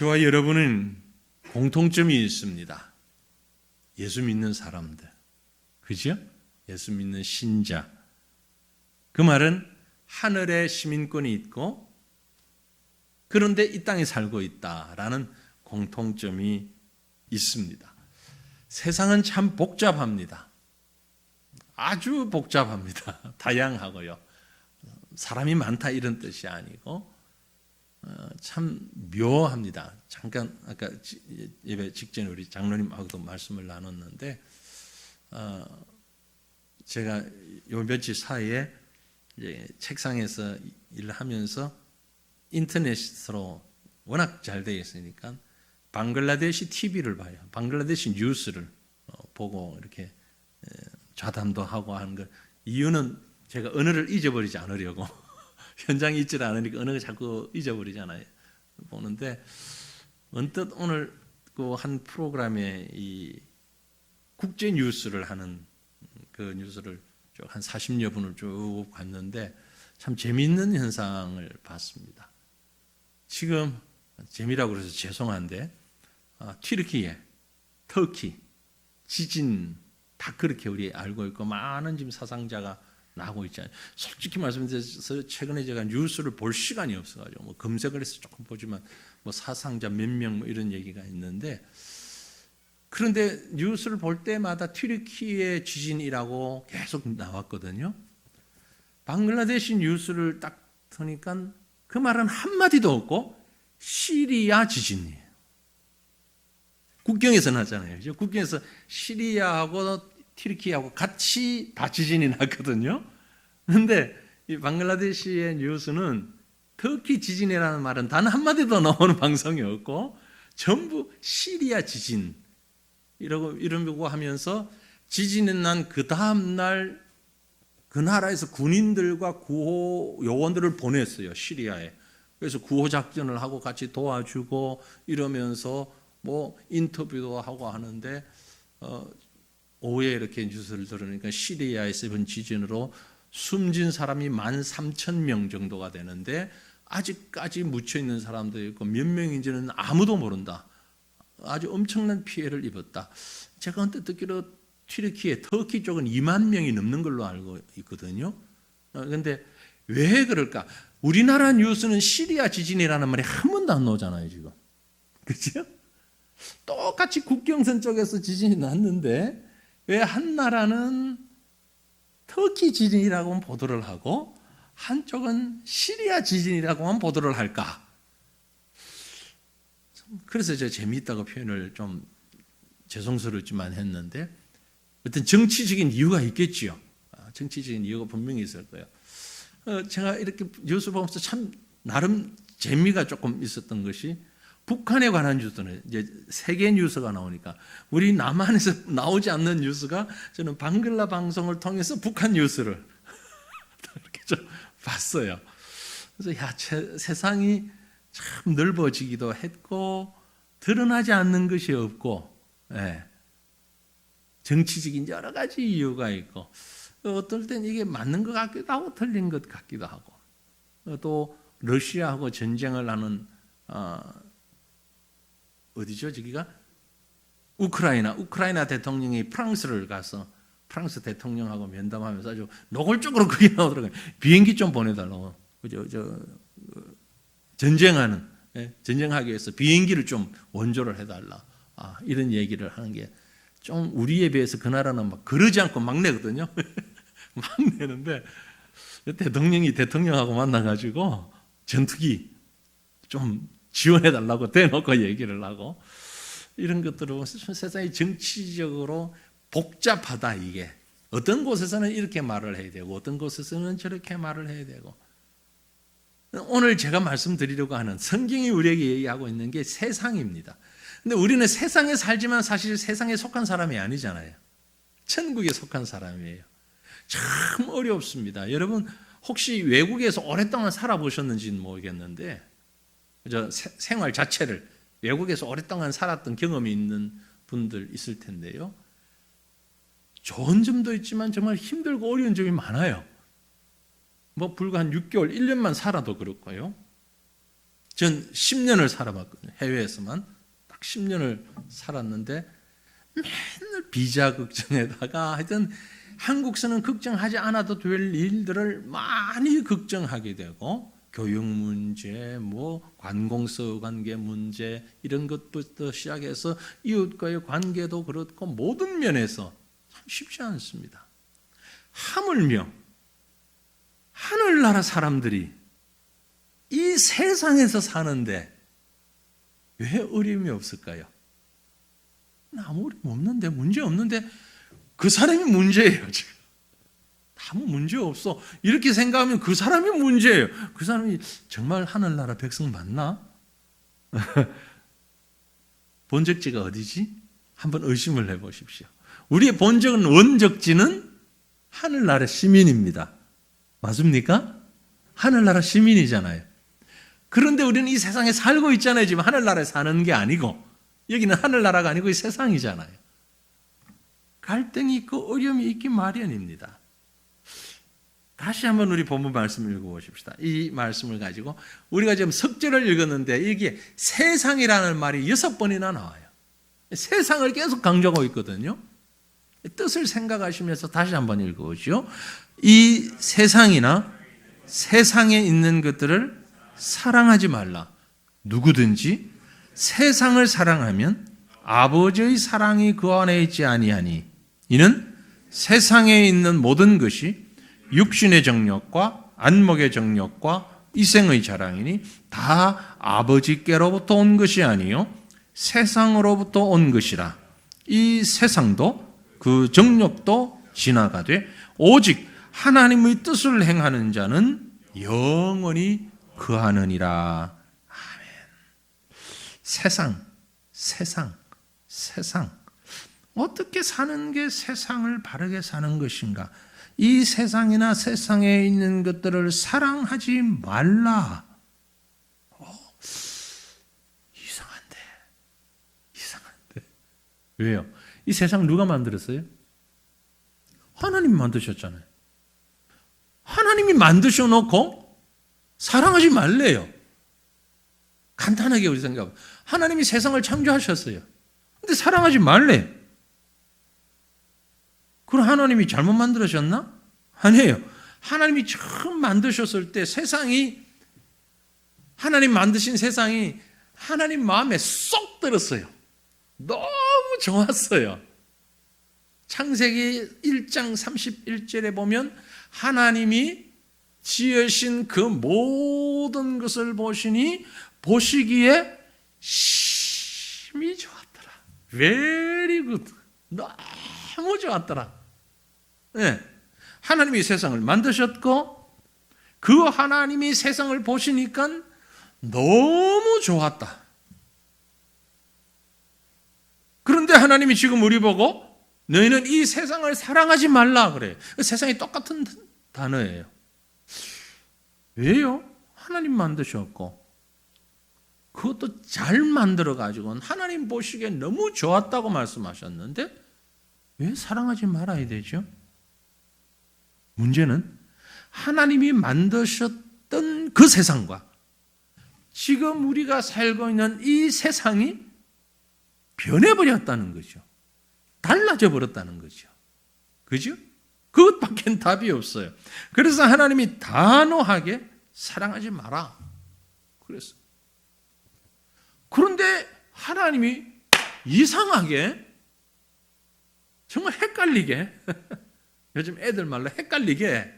저와 여러분은 공통점이 있습니다. 예수 믿는 사람들. 그죠? 예수 믿는 신자. 그 말은 하늘에 시민권이 있고 그런데 이 땅에 살고 있다라는 공통점이 있습니다. 세상은 참 복잡합니다. 아주 복잡합니다. 다양하고요. 사람이 많다 이런 뜻이 아니고 참 묘합니다. 잠깐 아까 예배 직전에 우리 장로님하고도 말씀을 나눴는데 제가 요 며칠 사이에 이제 책상에서 일을 하면서 인터넷으로 워낙 잘 되어 있으니까 방글라데시 TV를 봐요. 방글라데시 뉴스를 보고 이렇게 좌담도 하고 하는 거. 이유는 제가 언어를 잊어버리지 않으려고. 현장에 있질 않으니까 언어가 자꾸 잊어버리잖아요. 보는데 언뜻 오늘 그 한 프로그램에 이 국제 뉴스를 하는 그 뉴스를 쭉 한 40여 분을 쭉 봤는데 참 재미있는 현상을 봤습니다. 지금 재미라고 그래서 죄송한데 튀르키예, 터키, 지진 다 그렇게 우리 알고 있고 많은 지금 사상자가 나고 있잖아요. 솔직히 말씀드려서 최근에 제가 뉴스를 볼 시간이 없어가지고 뭐 검색을 해서 조금 보지만 뭐 사상자 몇 명 뭐 이런 얘기가 있는데 그런데 뉴스를 볼 때마다 튀르키예 지진이라고 계속 나왔거든요. 방글라데시 뉴스를 딱 보니까 그 말은 한마디도 없고 시리아 지진이에요. 국경에서 나잖아요. 그죠? 국경에서 시리아하고 튀르키예하고 같이 다 지진이 났거든요. 그런데 이 방글라데시의 뉴스는 터키 지진이라는 말은 단 한마디도 나오는 방송이 없고 전부 시리아 지진 이러고 하면서 지진이 난 그 다음 날 그 나라에서 군인들과 구호 요원들을 보냈어요. 시리아에. 그래서 구호 작전을 하고 같이 도와주고 이러면서 뭐 인터뷰도 하고 하는데 오후에 이렇게 뉴스를 들으니까 시리아에서 이번 지진으로 숨진 사람이 13,000명 정도가 되는데 아직까지 묻혀있는 사람도 있고 몇 명인지는 아무도 모른다. 아주 엄청난 피해를 입었다. 제가 언뜻 듣기로 튀르키예, 터키 쪽은 2만 명이 넘는 걸로 알고 있거든요. 그런데 왜 그럴까? 우리나라 뉴스는 시리아 지진이라는 말이 한 번도 안 나오잖아요, 지금. 그렇죠? 똑같이 국경선 쪽에서 지진이 났는데 왜 한 나라는 터키 지진이라고만 보도를 하고 한쪽은 시리아 지진이라고만 보도를 할까? 그래서 제가 재미있다고 표현을 좀 죄송스럽지만 했는데 어떤 정치적인 이유가 있겠지요. 정치적인 이유가 분명히 있을 거예요. 제가 이렇게 뉴스 보면서 참 나름 재미가 조금 있었던 것이 북한에 관한 뉴스는 이제 세계 뉴스가 나오니까 우리 남한에서 나오지 않는 뉴스가 저는 방글라 방송을 통해서 북한 뉴스를 이렇게 좀 봤어요. 그래서 세상이 참 넓어지기도 했고 드러나지 않는 것이 없고 정치적인 여러 가지 이유가 있고 어떨 땐 이게 맞는 것 같기도 하고 틀린 것 같기도 하고 또 러시아하고 전쟁을 하는 어디죠? 저기가 우크라이나 대통령이 프랑스를 가서 프랑스 대통령하고 면담하면서 아주 노골적으로 그게 나오더라고요. 비행기 좀 보내달라고. 전쟁하기 위해서 비행기를 좀 원조를 해달라. 이런 얘기를 하는 게 좀 우리에 비해서 그 나라는 막 그러지 않고 막 내거든요. 막 내는데 대통령이 대통령하고 만나가지고 전투기 좀 지원해달라고 대놓고 얘기를 하고 이런 것들은 세상이 정치적으로 복잡하다 이게. 어떤 곳에서는 이렇게 말을 해야 되고 어떤 곳에서는 저렇게 말을 해야 되고 오늘 제가 말씀드리려고 하는 성경이 우리에게 얘기하고 있는 게 세상입니다. 근데 우리는 세상에 살지만 사실 세상에 속한 사람이 아니잖아요. 천국에 속한 사람이에요. 참 어렵습니다. 여러분 혹시 외국에서 오랫동안 살아보셨는지는 모르겠는데 생활 자체를 외국에서 오랫동안 살았던 경험이 있는 분들 있을 텐데요. 좋은 점도 있지만 정말 힘들고 어려운 점이 많아요. 뭐 불과 한 6개월, 1년만 살아도 그렇고요. 전 10년을 살아봤거든요. 해외에서만 딱 10년을 살았는데 맨날 비자 걱정에다가 하여튼 한국서는 걱정하지 않아도 될 일들을 많이 걱정하게 되고 교육 문제, 관공서 관계 문제 이런 것부터 시작해서 이웃과의 관계도 그렇고 모든 면에서 참 쉽지 않습니다. 하물며 하늘나라 사람들이 이 세상에서 사는데 왜 어려움이 없을까요? 아무 어려움 없는데, 문제 없는데 그 사람이 문제예요. 지금 아무 문제 없어 이렇게 생각하면 그 사람이 문제예요. 그 사람이 정말 하늘나라 백성 맞나? 본적지가 어디지? 한번 의심을 해보십시오. 우리의 본적은 원적지는 하늘나라 시민입니다. 맞습니까? 하늘나라 시민이잖아요. 그런데 우리는 이 세상에 살고 있잖아요. 지금 하늘나라에 사는 게 아니고 여기는 하늘나라가 아니고 이 세상이잖아요. 갈등이 있고 어려움이 있기 마련입니다. 다시 한번 우리 본문 말씀을 읽어보십시다. 이 말씀을 가지고 우리가 지금 석절을 읽었는데 여기에 세상이라는 말이 6번이나 나와요. 세상을 계속 강조하고 있거든요. 뜻을 생각하시면서 다시 한번 읽어보죠. 이 세상이나 세상에 있는 것들을 사랑하지 말라. 누구든지 세상을 사랑하면 아버지의 사랑이 그 안에 있지 아니하니 이는 세상에 있는 모든 것이 육신의 정욕과 안목의 정욕과 이생의 자랑이니 다 아버지께로부터 온 것이 아니요 세상으로부터 온 것이라. 이 세상도 그 정욕도 지나가되 오직 하나님의 뜻을 행하는 자는 영원히 거하느니라. 아멘. 세상. 어떻게 사는 게 세상을 바르게 사는 것인가? 이 세상이나 세상에 있는 것들을 사랑하지 말라. 이상한데. 왜요? 이 세상 누가 만들었어요? 하나님이 만드셨잖아요. 하나님이 만드셔 놓고 사랑하지 말래요. 간단하게 우리 생각하면 하나님이 세상을 창조하셨어요. 근데 사랑하지 말래. 그럼 하나님이 잘못 만들으셨나? 아니에요. 하나님이 처음 만드셨을 때 하나님 만드신 세상이 하나님 마음에 쏙 들었어요. 너무 좋았어요. 창세기 1장 31절에 보면 하나님이 지으신 그 모든 것을 보시기에 심히 좋았더라. Very good. 너무 좋았더라. 네. 하나님이 세상을 만드셨고 그 하나님이 세상을 보시니까 너무 좋았다. 그런데 하나님이 지금 우리 보고 너희는 이 세상을 사랑하지 말라 그래요. 세상이 똑같은 단어예요. 왜요? 하나님 만드셨고 그것도 잘 만들어가지고 하나님 보시기에 너무 좋았다고 말씀하셨는데 왜 사랑하지 말아야 되죠? 문제는 하나님이 만드셨던 그 세상과 지금 우리가 살고 있는 이 세상이 변해버렸다는 거죠. 달라져 버렸다는 거죠. 그죠? 그것밖엔 답이 없어요. 그래서 하나님이 단호하게 사랑하지 마라. 그랬어요. 그런데 하나님이 이상하게 정말 헷갈리게 요즘 애들 말로 헷갈리게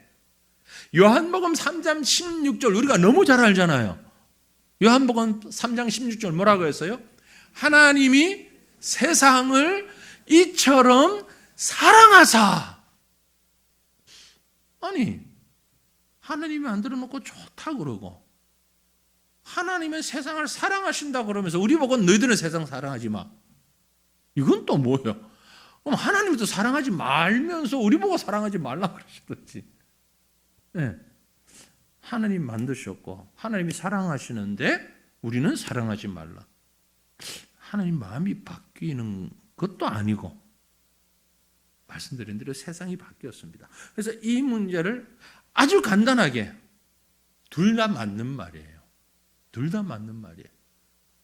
요한복음 3장 16절 우리가 너무 잘 알잖아요. 요한복음 3장 16절 뭐라고 했어요? 하나님이 세상을 이처럼 사랑하사. 아니 하나님이 만들어 놓고 좋다 그러고 하나님의 세상을 사랑하신다 그러면서 우리 보고 너희들은 세상 사랑하지 마. 이건 또 뭐예요? 그럼 하나님도 사랑하지 말면서 우리 보고 사랑하지 말라 그러시던지. 네. 하나님 만드셨고 하나님이 사랑하시는데 우리는 사랑하지 말라. 하나님 마음이 바뀌는 것도 아니고 말씀드린 대로 세상이 바뀌었습니다. 그래서 이 문제를 아주 간단하게 둘 다 맞는 말이에요. 둘 다 맞는 말이에요.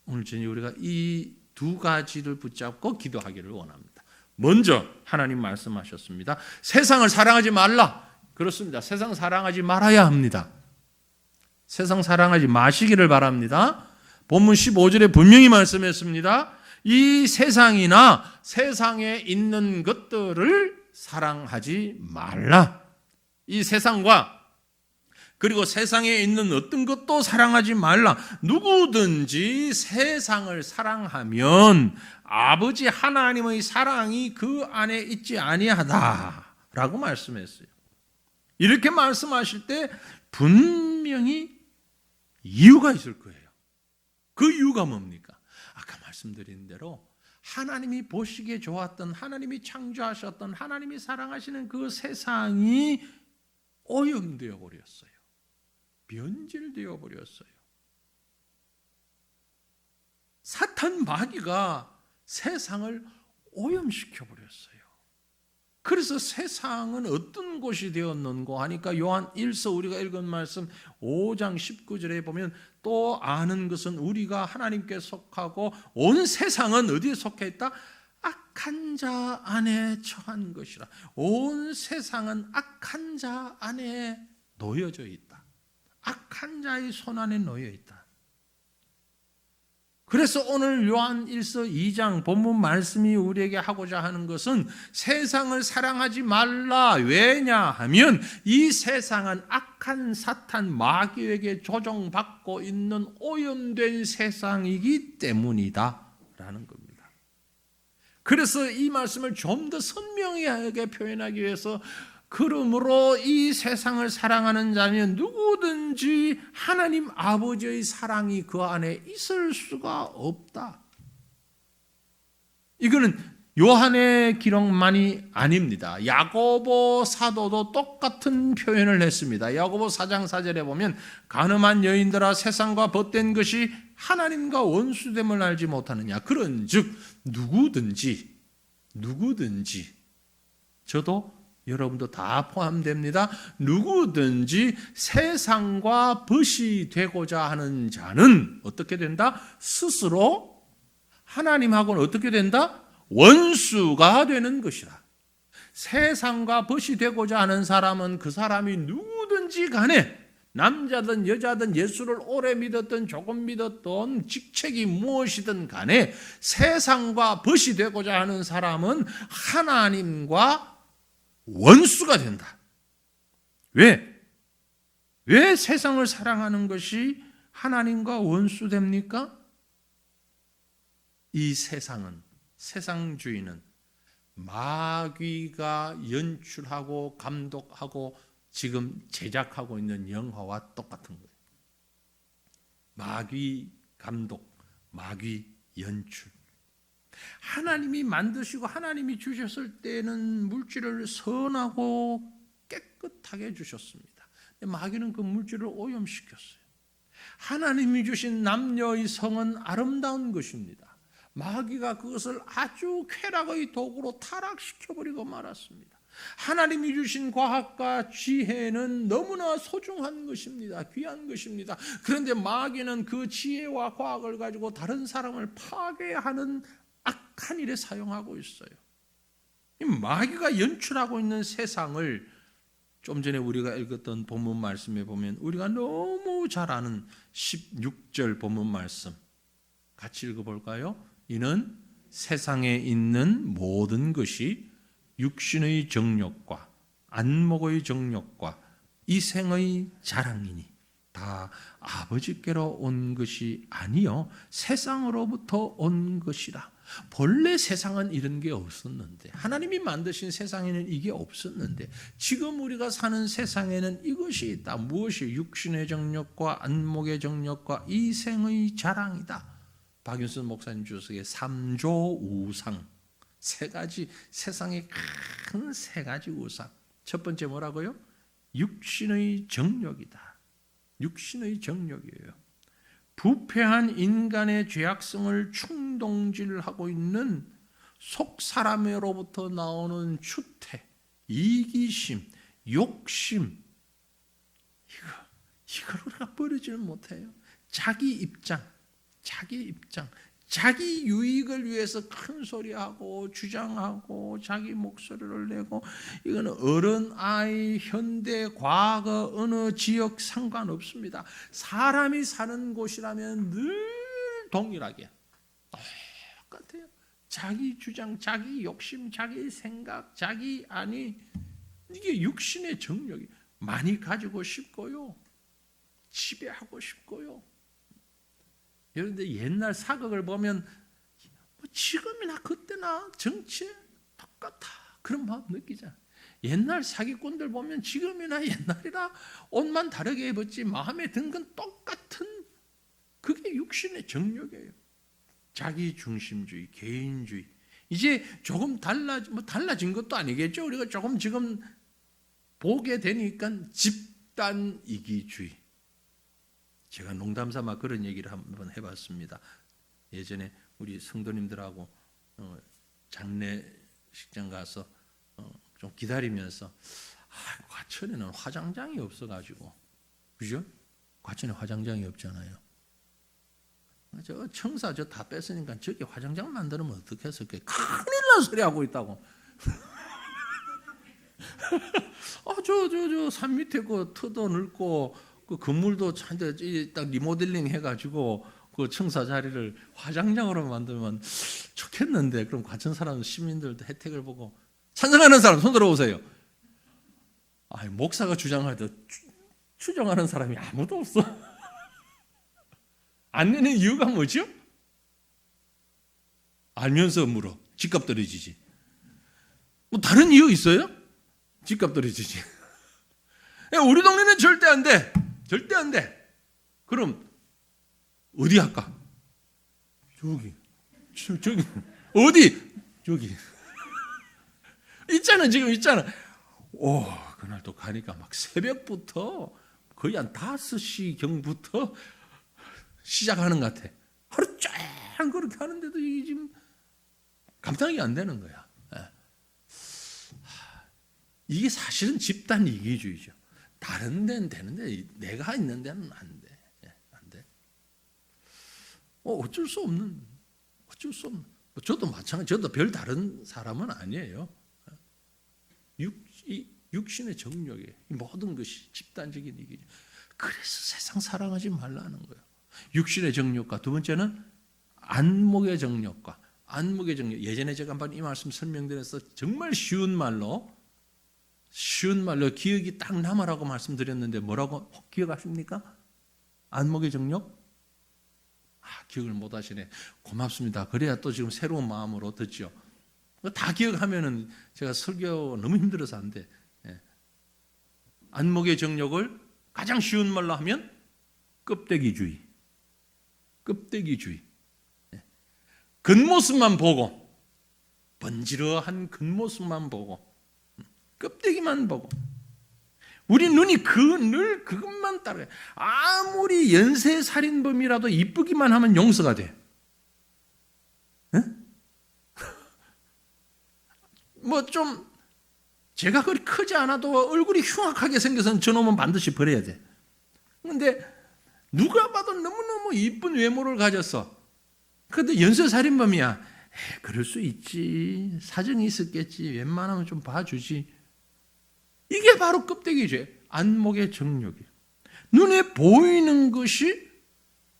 오늘 저녁 우리가 이 두 가지를 붙잡고 기도하기를 원합니다. 먼저 하나님 말씀하셨습니다. 세상을 사랑하지 말라. 그렇습니다. 세상 사랑하지 말아야 합니다. 세상 사랑하지 마시기를 바랍니다. 본문 15절에 분명히 말씀했습니다. 이 세상이나 세상에 있는 것들을 사랑하지 말라. 이 세상과 그리고 세상에 있는 어떤 것도 사랑하지 말라. 누구든지 세상을 사랑하면 아버지 하나님의 사랑이 그 안에 있지 아니하다라고 말씀했어요. 이렇게 말씀하실 때 분명히 이유가 있을 거예요. 그 이유가 뭡니까? 아까 말씀드린 대로 하나님이 보시기에 좋았던, 하나님이 창조하셨던, 하나님이 사랑하시는 그 세상이 오염되어 버렸어요. 변질되어 버렸어요. 사탄 마귀가 세상을 오염시켜 버렸어요. 그래서 세상은 어떤 곳이 되었는고 하니까 요한 1서 우리가 읽은 말씀 5장 19절에 보면 또 아는 것은 우리가 하나님께 속하고 온 세상은 어디에 속해 있다? 악한 자 안에 처한 것이라. 온 세상은 악한 자 안에 놓여져 있다. 악한 자의 손 안에 놓여 있다. 그래서 오늘 요한 1서 2장 본문 말씀이 우리에게 하고자 하는 것은 세상을 사랑하지 말라. 왜냐하면 이 세상은 악한 사탄 마귀에게 조종받고 있는 오염된 세상이기 때문이다 라는 겁니다. 그래서 이 말씀을 좀 더 선명하게 표현하기 위해서 그러므로 이 세상을 사랑하는 자는 누구든지 하나님 아버지의 사랑이 그 안에 있을 수가 없다. 이거는 요한의 기록만이 아닙니다. 야고보 사도도 똑같은 표현을 했습니다. 야고보 4장 4절에 보면 간음한 여인들아 세상과 벗된 것이 하나님과 원수됨을 알지 못하느냐. 그런즉 누구든지 저도 여러분도 다 포함됩니다. 누구든지 세상과 벗이 되고자 하는 자는 어떻게 된다? 스스로 하나님하고는 어떻게 된다? 원수가 되는 것이라. 세상과 벗이 되고자 하는 사람은 그 사람이 누구든지 간에 남자든 여자든 예수를 오래 믿었든 조금 믿었든 직책이 무엇이든 간에 세상과 벗이 되고자 하는 사람은 하나님과 원수가 된다. 왜 세상을 사랑하는 것이 하나님과 원수됩니까? 이 세상주의는 마귀가 연출하고 감독하고 지금 제작하고 있는 영화와 똑같은 거예요. 마귀 감독, 마귀 연출. 하나님이 만드시고 하나님이 주셨을 때는 물질을 선하고 깨끗하게 주셨습니다. 마귀는 그 물질을 오염시켰어요. 하나님이 주신 남녀의 성은 아름다운 것입니다. 마귀가 그것을 아주 쾌락의 도구로 타락시켜버리고 말았습니다. 하나님이 주신 과학과 지혜는 너무나 소중한 것입니다. 귀한 것입니다. 그런데 마귀는 그 지혜와 과학을 가지고 다른 사람을 파괴하는 악한 일에 사용하고 있어요. 이 마귀가 연출하고 있는 세상을 좀 전에 우리가 읽었던 본문 말씀에 보면 우리가 너무 잘 아는 16절 본문 말씀 같이 읽어볼까요? 이는 세상에 있는 모든 것이 육신의 정욕과 안목의 정욕과 이 생의 자랑이니 다 아버지께로 온 것이 아니요 세상으로부터 온 것이라. 본래 세상은 이런 게 없었는데 하나님이 만드신 세상에는 이게 없었는데 지금 우리가 사는 세상에는 이것이 있다. 무엇이? 육신의 정욕과 안목의 정욕과 이 생의 자랑이다. 박윤선 목사님 주석의 3조 우상, 세 가지, 세상의 큰 세 가지 우상. 첫 번째 뭐라고요? 육신의 정욕이다. 육신의 정욕이에요. 부패한 인간의 죄악성을 충동질하고 있는 속 사람으로부터 나오는 추태, 이기심, 욕심. 이걸 우리가 버리지는 못해요. 자기 입장, 자기 유익을 위해서 큰 소리하고 주장하고 자기 목소리를 내고, 이거는 어른, 아이, 현대, 과거, 어느 지역 상관없습니다. 사람이 사는 곳이라면 늘 동일하게 똑같아요. 자기 주장, 자기 욕심, 자기 생각, 자기 아니, 이게 육신의 정력이 많이 가지고 싶고요, 지배하고 싶고요. 그런데 옛날 사극을 보면 지금이나 그때나 정치에 똑같아 그런 마음 느끼잖아. 옛날 사기꾼들 보면 지금이나 옛날이나 옷만 다르게 입었지 마음에 든 건 똑같은, 그게 육신의 정력이에요. 자기중심주의, 개인주의. 이제 조금 달라진 것도 아니겠죠. 우리가 조금 지금 보게 되니까 집단이기주의. 제가 농담삼아 그런 얘기를 한번 해봤습니다. 예전에 우리 성도님들하고 장례식장 가서 좀 기다리면서, 과천에는 화장장이 없어가지고, 그죠? 과천에 화장장이 없잖아요. 저 청사 다 뺐으니까 저기 화장장 만들면 어떻겠어요? 큰일 난 소리 하고 있다고. 저 산 밑에 그 터도 넓고 그 건물도 딱 리모델링 해가지고 그 청사 자리를 화장장으로 만들면 좋겠는데, 그럼 과천 사람 시민들도 혜택을 보고. 찬성하는 사람 손 들어보세요. 목사가 주장할 때 추정하는 사람이 아무도 없어. 안 내는 이유가 뭐죠? 알면서 물어. 집값 떨어지지. 뭐 다른 이유 있어요? 집값 떨어지지. 우리 동네는 절대 안 돼. 절대 안 돼. 그럼 어디 할까? 저기. 어디? 저기. 지금 있잖아. 그날 또 가니까 막 새벽부터 거의 한 5시경부터 시작하는 것 같아. 하루 쫙 그렇게 하는데도 이게 지금 감당이 안 되는 거야. 이게 사실은 집단 이기주의죠. 다른 데는 되는데 내가 있는 데는 안 돼. 안 돼. 어쩔 수 없는. 저도 마찬가지. 저도 별 다른 사람은 아니에요. 육신의 정욕에 모든 것이 집단적인 이기주의. 그래서 세상 사랑하지 말라는 거예요. 육신의 정욕과, 두 번째는 안목의 정욕과. 안목의 정욕. 예전에 제가 한번 이 말씀 설명드려서 정말 쉬운 말로 기억이 딱 남으라고 말씀드렸는데, 뭐라고 기억하십니까? 안목의 정욕? 기억을 못 하시네. 고맙습니다. 그래야 또 지금 새로운 마음으로 듣죠. 다 기억하면은 제가 설교 너무 힘들어서 안 돼. 안목의 정욕을 가장 쉬운 말로 하면 껍데기주의. 겉모습만 보고, 번지르한 겉모습만 보고, 껍데기만 보고, 우리 눈이 늘 그것만 따라요. 아무리 연쇄살인범이라도 이쁘기만 하면 용서가 돼. 뭐 좀 제가 그리 크지 않아도 얼굴이 흉악하게 생겨서는 저놈은 반드시 버려야 돼. 그런데 누가 봐도 너무너무 이쁜 외모를 가졌어. 그런데 연쇄살인범이야. 그럴 수 있지. 사정이 있었겠지. 웬만하면 좀 봐주지. 이게 바로 껍데기죄. 안목의 정욕이. 눈에 보이는 것이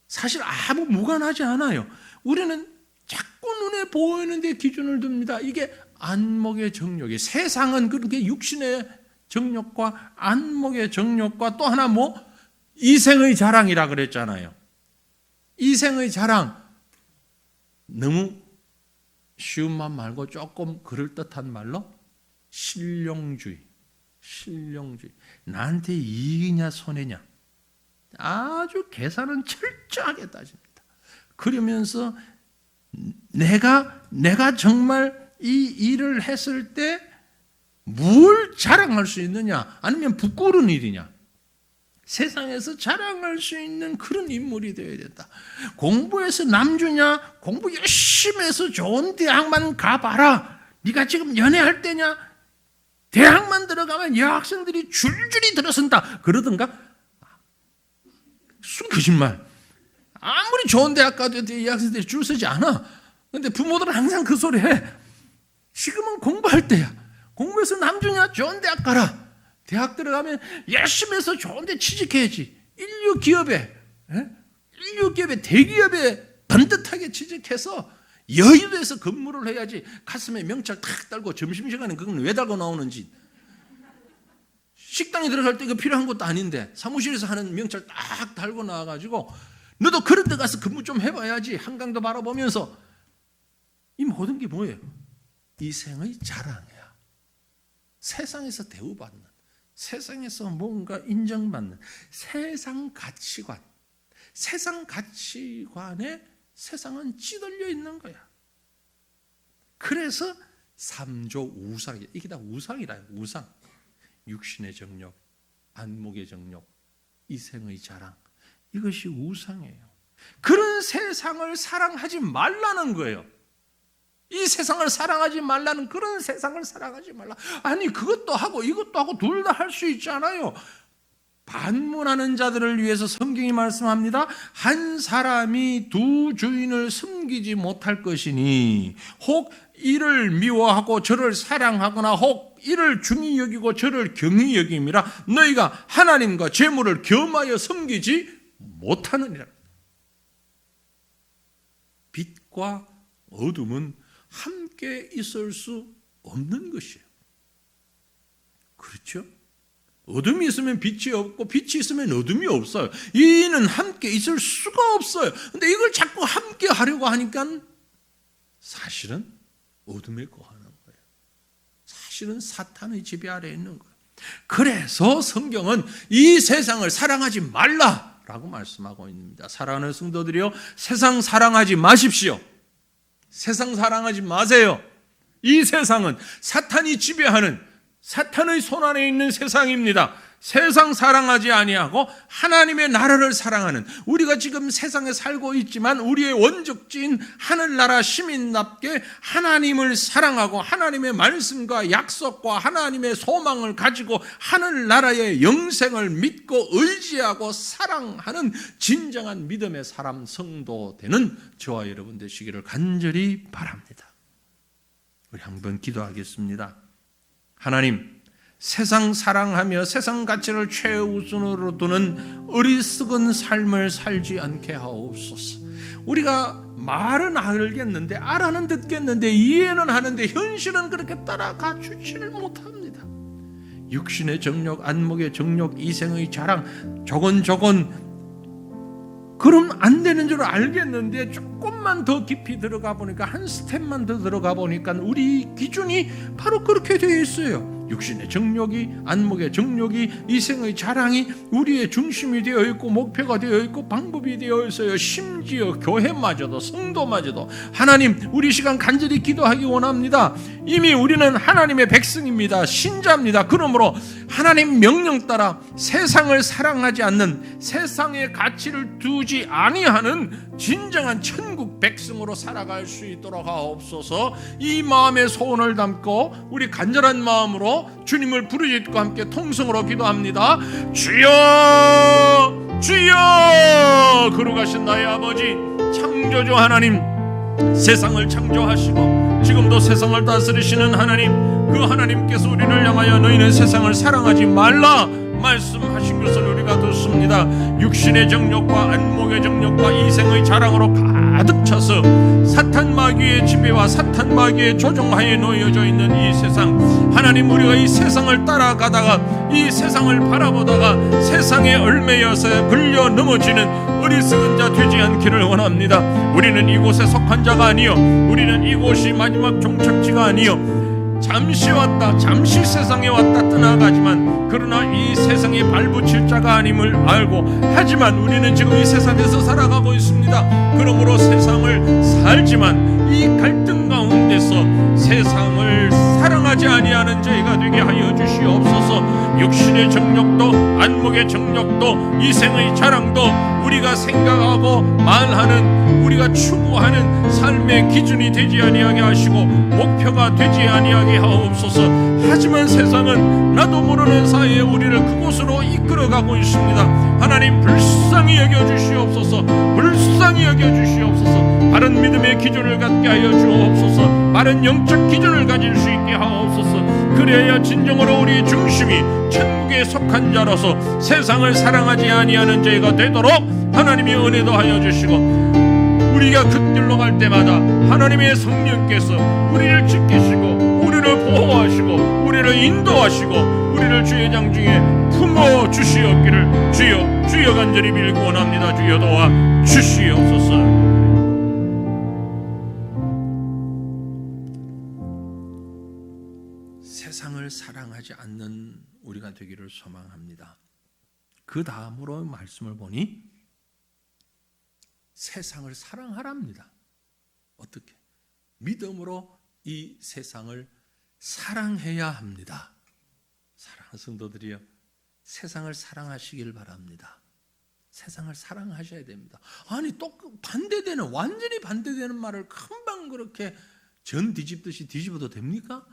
사실 아무 무관하지 않아요. 우리는 자꾸 눈에 보이는 데 기준을 둡니다. 이게 안목의 정욕이. 세상은 그렇게 육신의 정욕과 안목의 정욕과 또 하나 이생의 자랑이라 그랬잖아요. 이생의 자랑. 너무 쉬운 말 말고 조금 그럴듯한 말로 신령주의. 나한테 이익이냐 손해냐. 아주 계산은 철저하게 따집니다. 그러면서 내가 정말 이 일을 했을 때 뭘 자랑할 수 있느냐, 아니면 부끄러운 일이냐. 세상에서 자랑할 수 있는 그런 인물이 되어야 된다. 공부해서 남주냐, 공부 열심히 해서 좋은 대학만 가봐라. 네가 지금 연애할 때냐, 대학만 들어가면 여학생들이 줄줄이 들어선다 그러던가. 순 거짓말. 아무리 좋은 대학 가도 이 학생들이 줄 서지 않아. 근데 부모들은 항상 그 소리 해. 지금은 공부할 때야. 공부해서 남중이나 좋은 대학 가라. 대학 들어가면 열심히 해서 좋은 데 취직해야지. 인류 기업에 대기업에 반듯하게 취직해서 여의도에서 근무를 해야지. 가슴에 명찰 탁 달고 점심시간에 그건 왜 달고 나오는지. 식당에 들어갈 때 이거 필요한 것도 아닌데 사무실에서 하는 명찰 딱 달고 나와가지고 너도 그런 데 가서 근무 좀 해봐야지. 한강도 바라보면서. 이 모든 게 뭐예요? 이 생의 자랑이야. 세상에서 대우받는, 세상에서 뭔가 인정받는 세상 가치관. 세상 가치관에 세상은 찌들려 있는 거야. 그래서 3조 우상이야. 이게 다 우상이라. 우상. 육신의 정욕, 안목의 정욕, 이생의 자랑. 이것이 우상이에요. 그런 세상을 사랑하지 말라는 거예요. 이 세상을 사랑하지 말라는, 그런 세상을 사랑하지 말라. 아니 그것도 하고 이것도 하고 둘 다 할 수 있잖아요. 반문하는 자들을 위해서 성경이 말씀합니다. 한 사람이 두 주인을 섬기지 못할 것이니 혹 이를 미워하고 저를 사랑하거나 혹 이를 중히 여기고 저를 경히 여김이라 너희가 하나님과 재물을 겸하여 섬기지 못하느니라. 빛과 어둠은 함께 있을 수 없는 것이에요. 그렇죠? 어둠이 있으면 빛이 없고 빛이 있으면 어둠이 없어요. 이는 함께 있을 수가 없어요. 근데 이걸 자꾸 함께 하려고 하니까 사실은 어둠에 거하는 거예요. 사실은 사탄의 지배 아래에 있는 거예요. 그래서 성경은 이 세상을 사랑하지 말라라고 말씀하고 있습니다. 사랑하는 성도들이요, 세상 사랑하지 마십시오. 세상 사랑하지 마세요. 이 세상은 사탄이 지배하는, 사탄의 손 안에 있는 세상입니다. 세상 사랑하지 아니하고 하나님의 나라를 사랑하는, 우리가 지금 세상에 살고 있지만 우리의 원적지인 하늘나라 시민답게 하나님을 사랑하고 하나님의 말씀과 약속과 하나님의 소망을 가지고 하늘나라의 영생을 믿고 의지하고 사랑하는 진정한 믿음의 사람, 성도 되는 저와 여러분 되시기를 간절히 바랍니다. 우리 한번 기도하겠습니다. 하나님, 세상 사랑하며 세상 가치를 최우선으로 두는 어리석은 삶을 살지 않게 하옵소서. 우리가 말은 알겠는데, 알아는 듣겠는데, 이해는 하는데 현실은 그렇게 따라가 주지를 못합니다. 육신의 정욕, 안목의 정욕, 이생의 자랑, 저건 그럼 안 되는 줄 알겠는데 조금만 더 깊이 들어가 보니까, 한 스텝만 더 들어가 보니까 우리 기준이 바로 그렇게 되어 있어요. 육신의 정욕이, 안목의 정욕이, 이생의 자랑이 우리의 중심이 되어 있고 목표가 되어 있고 방법이 되어 있어요. 심지어 교회마저도, 성도마저도. 하나님, 우리 시간 간절히 기도하기 원합니다. 이미 우리는 하나님의 백성입니다. 신자입니다. 그러므로 하나님 명령 따라 세상을 사랑하지 않는, 세상의 가치를 두지 아니하는 진정한 천국 백성으로 살아갈 수 있도록 하옵소서. 이 마음의 소원을 담고 우리 간절한 마음으로 주님을 부르짖고 함께 통성으로 기도합니다. 주여, 주여. 거룩하신 나의 아버지, 창조주 하나님, 세상을 창조하시고 지금도 세상을 다스리시는 하나님, 그 하나님께서 우리를 향하여 너희는 세상을 사랑하지 말라 말씀하신 것을 우리가 듣습니다. 육신의 정욕과 안목의 정욕과 이생의 자랑으로 가득 차서 사탄 마귀의 지배와 사탄 마귀의 조종하에 놓여져 있는 이 세상, 하나님, 우리가 이 세상을 따라가다가, 이 세상을 바라보다가 세상에 얽매여서 걸려 넘어지는 어리석은 자 되지 않기를 원합니다. 우리는 이곳에 속한 자가 아니요, 우리는 이곳이 마지막 종착지가 아니요, 잠시 왔다, 잠시 세상에 왔다 떠나가지만, 그러나 이 세상에 발붙일 자가 아님을 알고, 하지만 우리는 지금 이 세상에서 살아가고 있습니다. 그러므로 세상을 살지만 이 갈등 가운데서 세상을 사랑하지 아니하는 저희가 되게 하여 주시옵소서. 육신의 정욕도 안목의 정욕도 이생의 자랑도 우리가 생각하고 말하는 우리가 추구하는 삶의 기준이 되지 아니하게 하시고 목표가 되지 아니하게 하옵소서. 하지만 세상은 나도 모르는 사이에 우리를 그곳으로 이끌어가고 있습니다. 하나님 불쌍히 여겨주시옵소서. 불쌍히 여겨주시옵소서. 바른 믿음의 기준을 갖게 하여 주옵소서. 바른 영적 기준을 가질 수 있게 하옵소서. 그래야 진정으로 우리의 중심이 천국에 속한 자로서 세상을 사랑하지 아니하는 자가 되도록 하나님이 은혜도 하여 주시고, 우리가 그 길로 갈 때마다 하나님의 성령께서 우리를 지키시고 우리를 보호하시고 우리를 인도하시고 우리를 주의 장 중에 품어 주시옵기를 주여 간절히 빌고 원합니다. 주여 도와 주시옵소서. 세상을 사랑하지 않는 우리가 되기를 소망합니다. 그 다음으로 말씀을 보니 세상을 사랑하랍니다. 어떻게? 믿음으로 이 세상을 사랑해야 합니다. 사랑하는 성도들이여, 세상을 사랑하시길 바랍니다. 세상을 사랑하셔야 됩니다. 아니 또 반대되는, 완전히 반대되는 말을 금방 그렇게 전 뒤집듯이 뒤집어도 됩니까?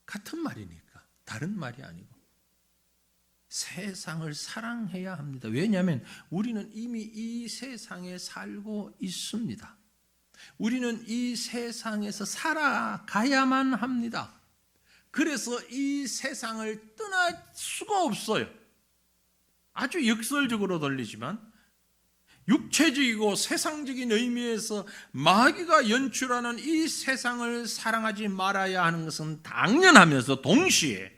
같은 말이니까, 다른 말이 아니고 세상을 사랑해야 합니다. 왜냐하면 우리는 이미 이 세상에 살고 있습니다. 우리는 이 세상에서 살아가야만 합니다. 그래서 이 세상을 떠날 수가 없어요. 아주 역설적으로 들리지만 육체적이고 세상적인 의미에서 마귀가 연출하는 이 세상을 사랑하지 말아야 하는 것은 당연하면서 동시에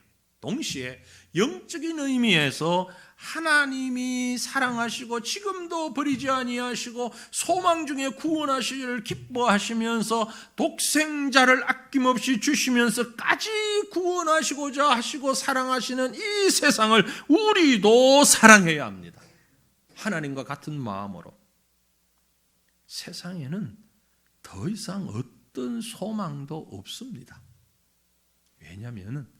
영적인 의미에서 하나님이 사랑하시고 지금도 버리지 아니하시고 소망 중에 구원하시기를 기뻐하시면서 독생자를 아낌없이 주시면서까지 구원하시고자 하시고 사랑하시는 이 세상을 우리도 사랑해야 합니다. 하나님과 같은 마음으로. 세상에는 더 이상 어떤 소망도 없습니다. 왜냐하면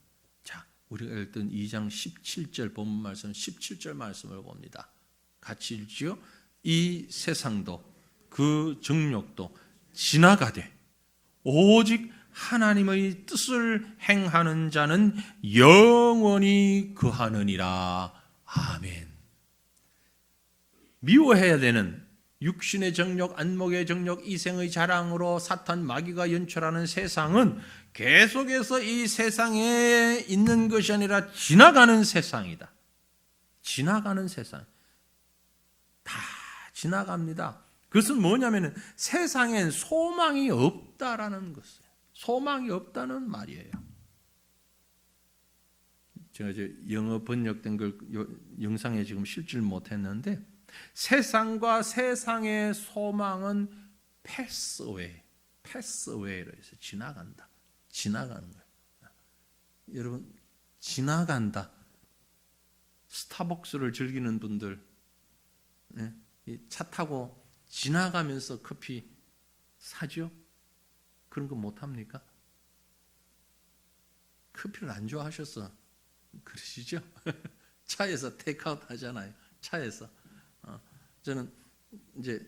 우리가 읽던 2장 17절 본문 말씀 17절 말씀을 봅니다. 같이 읽지요. 이 세상도 그 정욕도 지나가되 오직 하나님의 뜻을 행하는 자는 영원히 거하느니라. 아멘. 미워해야 되는 육신의 정욕, 안목의 정욕, 이생의 자랑으로 사탄 마귀가 연출하는 세상은 계속해서 이 세상에 있는 것이 아니라 지나가는 세상이다. 지나가는 세상. 다 지나갑니다. 그것은 뭐냐면 세상엔 소망이 없다라는 것이에요. 소망이 없다는 말이에요. 제가 이제 영어 번역된 걸 영상에 지금 실질 못했는데, 세상과 세상의 소망은 패스웨이로 해서 지나간다. 지나가는 거예요. 여러분, 지나간다. 스타벅스를 즐기는 분들, 차 타고 지나가면서 커피 사죠? 그런 거 못합니까? 커피를 안 좋아하셔서 그러시죠? 차에서 테이크아웃 하잖아요. 차에서. 저는 이제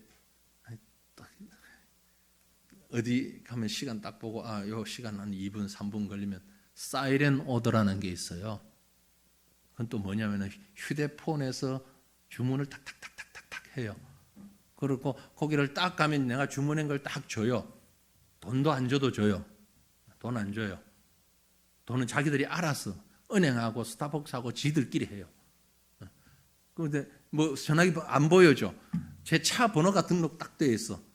어디 가면 시간 딱 보고 요 시간 한 2분 3분 걸리면 사이렌 오더라는 게 있어요. 그건 또 뭐냐면 휴대폰에서 주문을 탁탁탁탁탁 해요. 그리고 거기를 딱 가면 내가 주문한 걸 딱 줘요. 돈도 안 줘도 줘요. 돈 안 줘요. 돈은 자기들이 알아서 은행하고 스타벅스하고 지들끼리 해요. 그런데 뭐 전화기 안 보여줘. 제 차 번호가 등록 딱 돼 있어.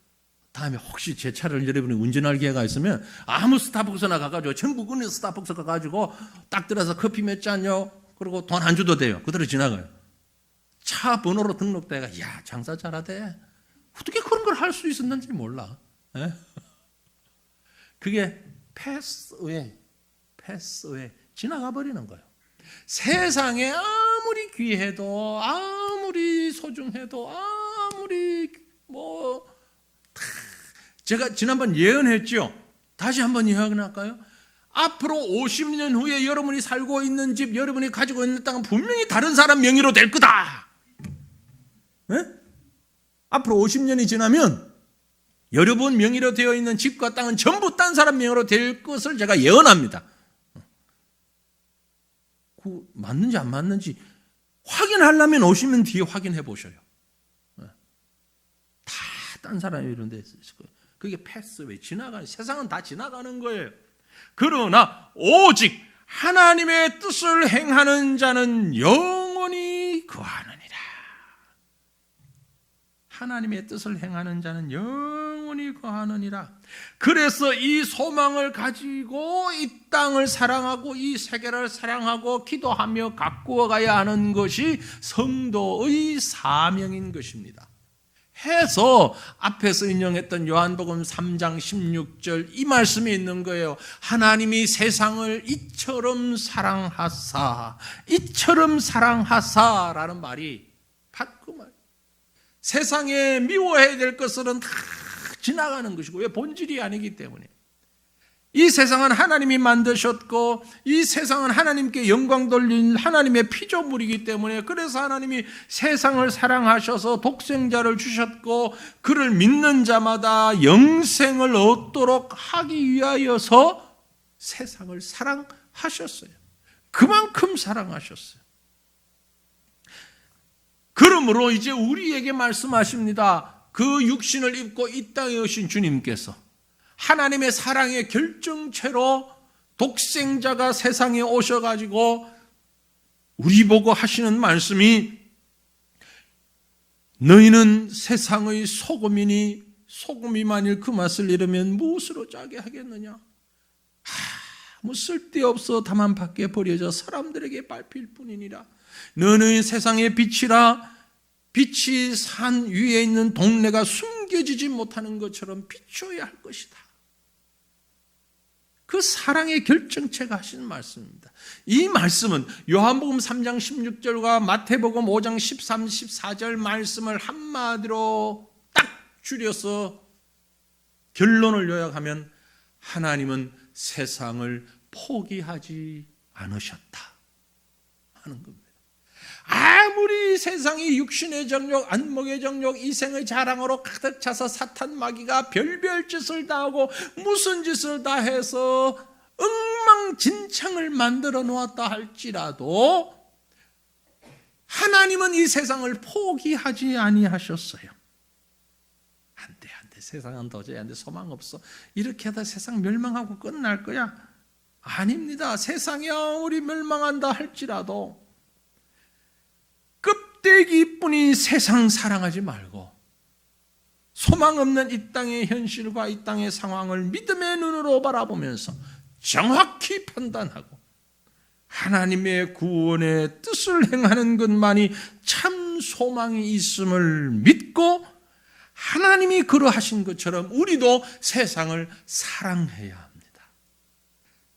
다음에 혹시 제 차를 여러분이 운전할 기회가 있으면 아무 스타벅스나 가가지고 전국은 스타벅스 가가지고 딱 들어서 커피 몇 잔요. 그리고 돈 안 줘도 돼요. 그대로 지나가요. 차 번호로 등록돼가 야 장사 잘하대. 어떻게 그런 걸 할 수 있었는지 몰라. 그게 패스웨이 지나가 버리는 거예요. 세상에 아무리 귀해도 아무리 소중해도 아무리 제가 지난번 예언했죠. 다시 한번 예언할까요? 앞으로 50년 후에 여러분이 살고 있는 집, 여러분이 가지고 있는 땅은 분명히 다른 사람 명의로 될 거다. 네? 앞으로 50년이 지나면 여러분 명의로 되어 있는 집과 땅은 전부 딴 사람 명의로 될 것을 제가 예언합니다. 그 맞는지 안 맞는지 확인하려면 50년 뒤에 확인해 보셔요. 다 딴 사람이 이런 데 있을 거예요. 그게 패스웨이, 지나가는, 세상은 다 지나가는 거예요. 그러나 오직 하나님의 뜻을 행하는 자는 영원히 거하느니라. 하나님의 뜻을 행하는 자는 영원히 거하느니라. 그래서 이 소망을 가지고 이 땅을 사랑하고 이 세계를 사랑하고 기도하며 가꾸어 가야 하는 것이 성도의 사명인 것입니다. 해서 앞에서 인용했던 요한복음 3장 16절 이 말씀이 있는 거예요. 하나님이 세상을 이처럼 사랑하사라는 말이 바로 그 말. 세상에 미워해야 될 것들은 다 지나가는 것이고, 왜? 본질이 아니기 때문에. 이 세상은 하나님이 만드셨고 이 세상은 하나님께 영광 돌린 하나님의 피조물이기 때문에, 그래서 하나님이 세상을 사랑하셔서 독생자를 주셨고 그를 믿는 자마다 영생을 얻도록 하기 위하여서 세상을 사랑하셨어요. 그만큼 사랑하셨어요. 그러므로 이제 우리에게 말씀하십니다. 그 육신을 입고 이 땅에 오신 주님께서 하나님의 사랑의 결정체로 독생자가 세상에 오셔가지고 우리 보고 하시는 말씀이, 너희는 세상의 소금이니 소금이 만일 그 맛을 잃으면 무엇으로 짜게 하겠느냐. 아무 쓸데없어 다만 밖에 버려져 사람들에게 밟힐 뿐이니라. 너는 세상의 빛이라. 빛이 산 위에 있는 동네가 숨겨지지 못하는 것처럼 비춰야 할 것이다. 그 사랑의 결정체가 하시는 말씀입니다. 이 말씀은 요한복음 3장 16절과 마태복음 5장 13, 14절 말씀을 한마디로 딱 줄여서 결론을 요약하면, 하나님은 세상을 포기하지 않으셨다 하는 겁니다. 아무리 세상이 육신의 정욕, 안목의 정욕, 이생의 자랑으로 가득 차서 사탄 마귀가 별별 짓을 다 하고 무슨 짓을 다 해서 엉망진창을 만들어 놓았다 할지라도 하나님은 이 세상을 포기하지 아니하셨어요. 안 돼, 세상은 도저히 안 돼, 소망 없어, 이렇게 하다 세상 멸망하고 끝날 거야. 아닙니다. 세상이 아무리 멸망한다 할지라도 껍데기뿐인 세상 사랑하지 말고 소망 없는 이 땅의 현실과 이 땅의 상황을 믿음의 눈으로 바라보면서 정확히 판단하고 하나님의 구원의 뜻을 행하는 것만이 참 소망이 있음을 믿고, 하나님이 그러하신 것처럼 우리도 세상을 사랑해야 합니다.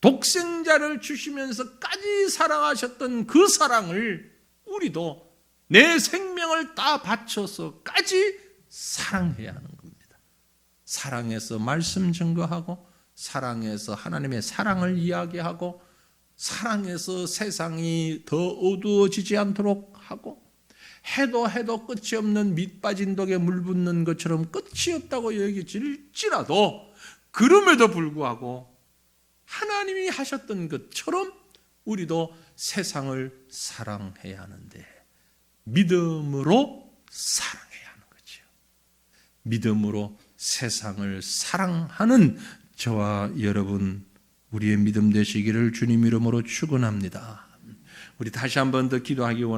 독생자를 주시면서까지 사랑하셨던 그 사랑을 우리도 내 생명을 다 바쳐서까지 사랑해야 하는 겁니다. 사랑해서 말씀 증거하고, 사랑해서 하나님의 사랑을 이야기하고, 사랑해서 세상이 더 어두워지지 않도록 하고, 해도 끝이 없는 밑 빠진 독에 물 붓는 것처럼 끝이 없다고 여겨질지라도, 그럼에도 불구하고 하나님이 하셨던 것처럼 우리도 세상을 사랑해야 하는데, 믿음으로 사랑해야 하는 거죠. 믿음으로 세상을 사랑하는 저와 여러분, 우리의 믿음 되시기를 주님 이름으로 축원합니다. 우리 다시 한 번 더 기도하기 원합니다.